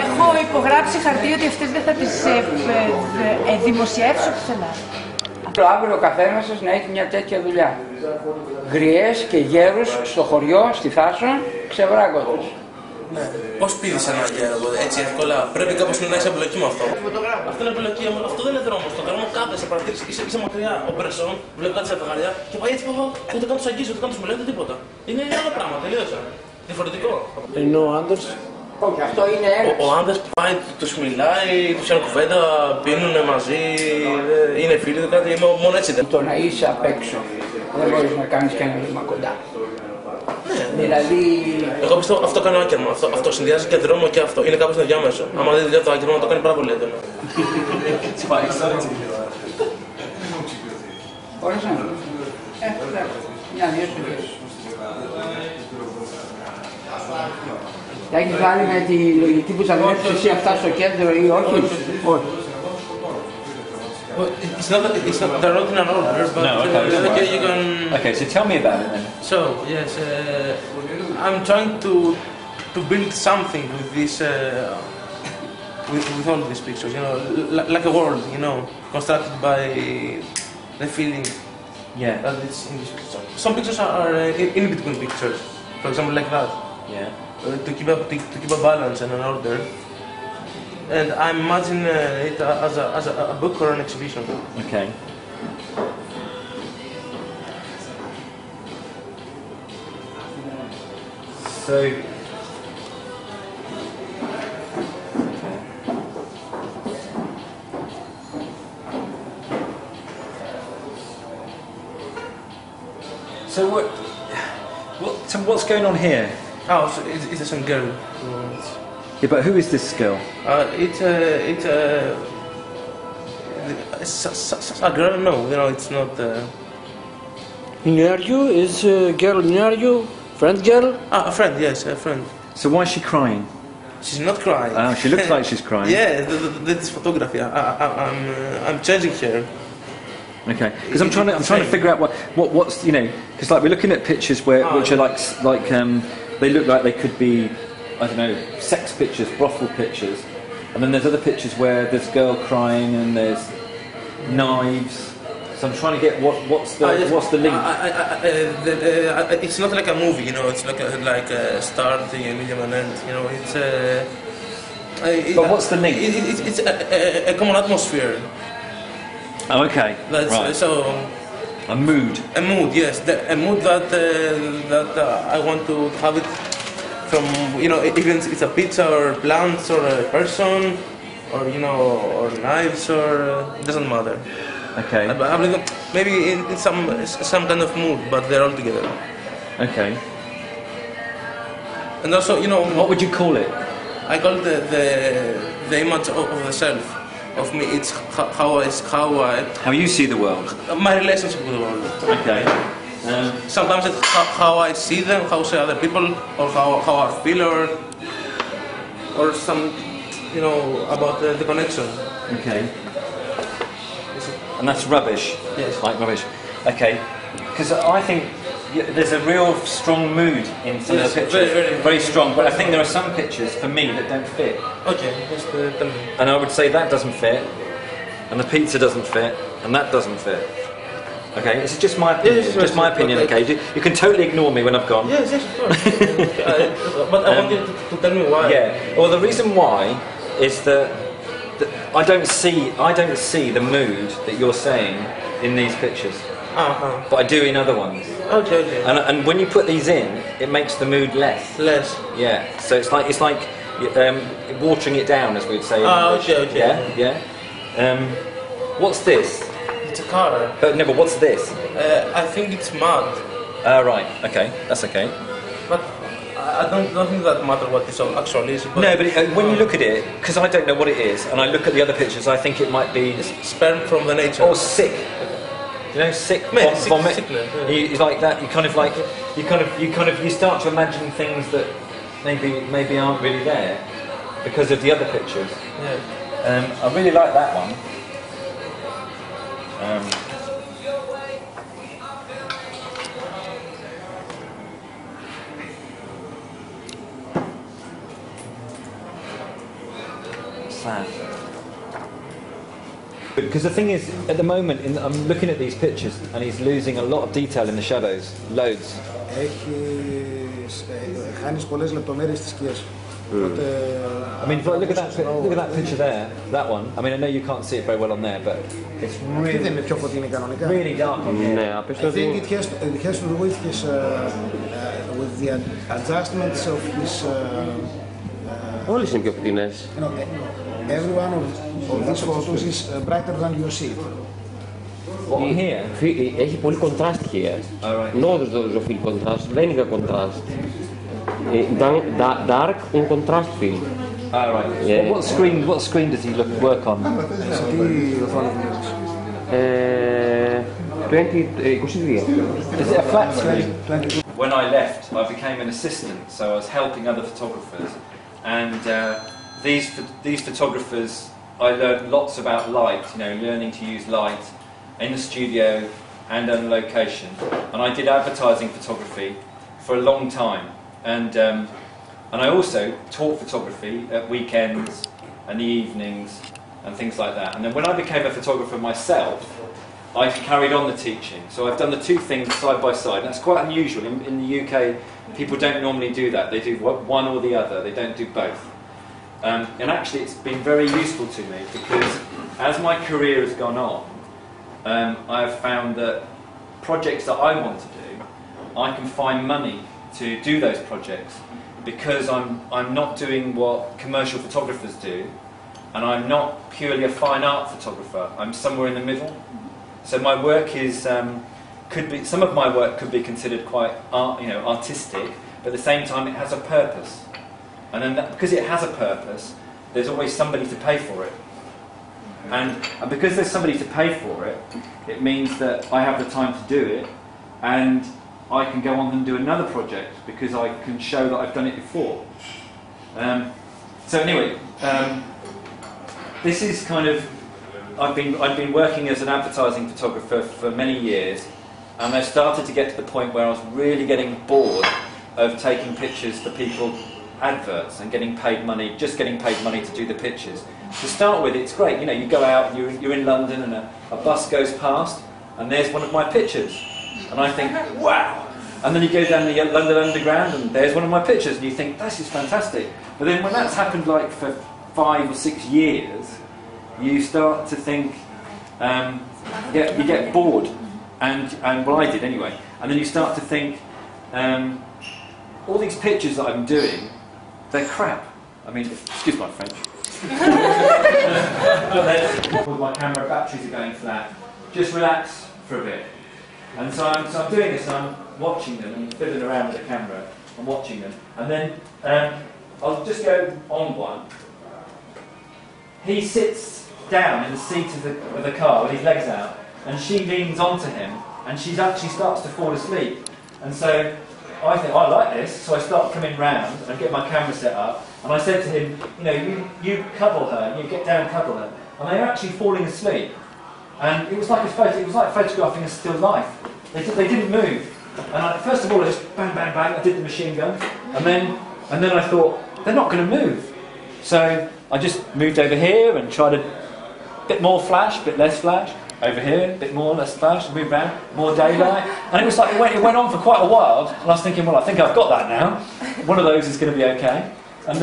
Έχω υπογράψει χαρτί ότι αυτές δεν θα τις δημοσιεύσω πουθενά. Αύριο ο καθένας σας να έχει μια τέτοια δουλειά. Γριές και γέρους στο χωριό, στη Θάσο, ξεβράκοντες. Ναι. Πώς πήδεις ένα γέρο έτσι εύκολα, πρέπει κάπως να έχεις εμπλοκή με αυτό. Αυτό είναι εμπλοκή, αυτό δεν είναι δρόμος. Το δρόμο κάθεσαι, παρατήρησε, είσαι μακριά. Ο Μπρεσόν βλέπει κάτι σε φεγγαριά και πάει έτσι, ούτε καν τους αγγίζει, ούτε καν τους μιλάει, ούτε τίποτα. Είναι άλλο πράγμα, τελείωσα. Διαφορετικό. Ενώ ο Άντερς. Όχι, αυτό είναι ο Άντερς πάει, τους μιλάει, τους κάνει κουβέντα, πίνουν μαζί, είναι φίλοι του κάτι, μόνο έτσι δεν. Το να είσαι απ' έξω, δεν μπορείς να κάνεις και ένα βήμα κοντά. Δηλαδή... Εγώ πιστεύω αυτό κάνει άκερμα. Αυτό συνδυάζει και δρόμο και αυτό. Είναι κάπως το διάμεσο. Άμα δει δουλειά το άκερμα, το κάνει πάρα πολύ έντονο. Μπορείς να μια-δύο στιγμές. Τα έχεις βάλει με τη λογική που θα βλέπεις εσύ αυτά στο κέντρο ή όχι? Όχι. It's not they're not in an order, but no, okay, you can... Okay, so tell me about it then. So, yes, I'm trying to build something with this, with all these pictures, you know, like a world, you know, constructed by the feeling. Yeah. That it's in this picture. Some pictures are in between pictures, for example, like that. Yeah. To keep a balance and an order. And I imagine it as a book or an exhibition. Okay. So. So what's going on here? Oh, so it's some girl. Yeah, but who is this girl? It's a girl. No, you know, it's not. Near you is a girl near you, friend girl. A friend, yes, a friend. So why is she crying? She's not crying. Oh, she looks like she's crying. Yeah, this photography. I'm changing her. Okay, because I'm trying to figure out what's, you know, because like we're looking at pictures which are like they look like they could be, I don't know, sex pictures, brothel pictures, and then there's other pictures where there's a girl crying and there's knives. So I'm trying to get what's the link. It's not like a movie, you know. It's like a start, a medium, and end. You know, it's. But what's the link? It's a common atmosphere. Oh, okay. Right. So. A mood. A mood, yes. A mood that I want to have it from, you know, even if it's a pizza or plants or a person, or you know, or knives, or it doesn't matter. Okay. Maybe in some kind of mood, but they're all together. Okay. And also, you know, what would you call it? I call it the image of the self. Of me, it's how you see the world. My relationship with the world. Okay. Sometimes it's how I see them, how see other people, or how I feel, or some, you know, about the connection. Okay. And that's rubbish. Yes. Like rubbish. Okay. Because I think there's a real strong mood in some of the pictures. Very strong. But I think there are some pictures for me that don't fit. Okay. Just tell me. And I would say that doesn't fit, and the pizza doesn't fit, and that doesn't fit. Okay, this is just my opinion. Yes, just my opinion. Okay, you can totally ignore me when I've gone. Yes, of course. But I want you to tell me why. Yeah. Well, the reason why is that I don't see the mood that you're saying in these pictures. But I do in other ones. Okay. And when you put these in, it makes the mood less. Less. Yeah. So it's like watering it down, as we'd say. Okay. Yeah. What's this? It's a car. No, but what's this? I think it's mud. Right. Okay. That's okay. But I don't think that matter what this actually is. But no, but when you look at it, because I don't know what it is, and I look at the other pictures, I think it might be sperm from the nature. Or sick. You know, sick, vomit. Sickness, yeah. You like that. You start to imagine things that maybe aren't really there because of the other pictures. Yeah. I really like that one. sad. Because the thing is, at the moment, I'm looking at these pictures and he's losing a lot of detail in the shadows. Loads. Χάνεις πολλές λεπτομέρειες στις σκιές. I mean, look at that picture there, that one. I mean, I know you can't see it very well on there, but it's really, δεν είναι πιο φωτεινή κανονικά. Really dark on here. Ναι, I think it has to do with his with the adjustments of his. Όλες είναι πιο φτηνές. Every one of these photos is brighter than you see. What, on here? Έχει πολύ contrast here. No there's a fill contrast, δεν είναι contrast. Dark and contrast fill. Oh, right. Yeah. What screen does he work on? Σε τι οθόνη δουλεύεις? 22. Is it a flat screen? When I left, I became an assistant, so I was helping other photographers. And these photographers, I learned lots about light, you know, learning to use light in the studio and on location. And I did advertising photography for a long time. And I also taught photography at weekends and the evenings and things like that. And then when I became a photographer myself, I carried on the teaching. So I've done the two things side by side. And that's quite unusual. In the UK, people don't normally do that. They do one or the other. They don't do both. And actually it's been very useful to me because as my career has gone on, I have found that projects that I want to do, I can find money to do those projects because I'm not doing what commercial photographers do, and I'm not purely a fine art photographer. I'm somewhere in the middle. So my work is some of my work could be considered quite artistic, but at the same time it has a purpose. And then because it has a purpose, there's always somebody to pay for it. And because there's somebody to pay for it, it means that I have the time to do it, and I can go on and do another project because I can show that I've done it before. So anyway, this is kind of, I've been working as an advertising photographer for many years, and I started to get to the point where I was really getting bored of taking pictures for people, adverts, and getting paid money, just getting paid money to do the pictures. To start with, it's great, you know, you go out, you're in London and a bus goes past and there's one of my pictures. And I think, wow! And then you go down the London Underground and there's one of my pictures and you think, this is fantastic. But then when that's happened like for 5 or 6 years, you start to think, you get bored. And well, I did anyway. And then you start to think, all these pictures that I'm doing, they're crap. I mean, excuse my French. But then, with my camera, batteries are going flat. Just relax for a bit. And so I'm doing this and I'm watching them and fiddling around with the camera and watching them. And then I'll just go on one. He sits down in the seat of the car with his legs out, and she leans onto him and she actually starts to fall asleep. And so I think, I like this, so I start coming round and get my camera set up, and I said to him, you know, you cuddle her, you get down and cuddle her. And they were actually falling asleep. And it was like photographing a still life. They didn't move. And first of all, I just bang, bang, bang, I did the machine gun. And then I thought, they're not going to move. So I just moved over here and tried a bit more flash, bit less flash. Over here, a bit more, less flash, move around, more daylight. And it was like, it went on for quite a while. And I was thinking, well, I think I've got that now. One of those is going to be okay. And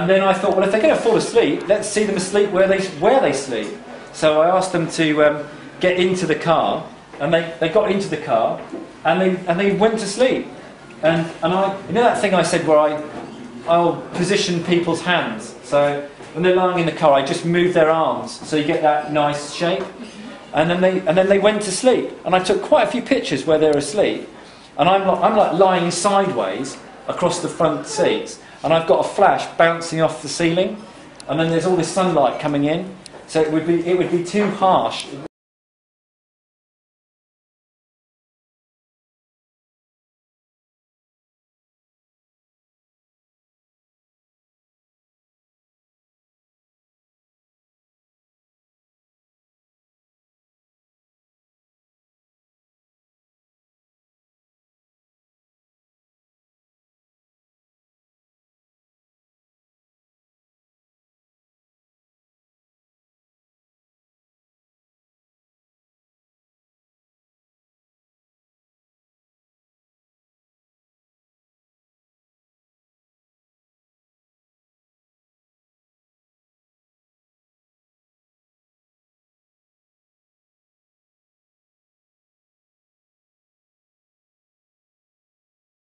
then I thought, well, if they're going to fall asleep, let's see them asleep where they sleep. So I asked them to get into the car, and they got into the car, and they went to sleep. And you know that thing I said where I'll position people's hands. So when they're lying in the car, I just move their arms so you get that nice shape. And then they went to sleep. And I took quite a few pictures where they're asleep. And I'm like lying sideways across the front seats. And I've got a flash bouncing off the ceiling. And then there's all this sunlight coming in. So it would be too harsh.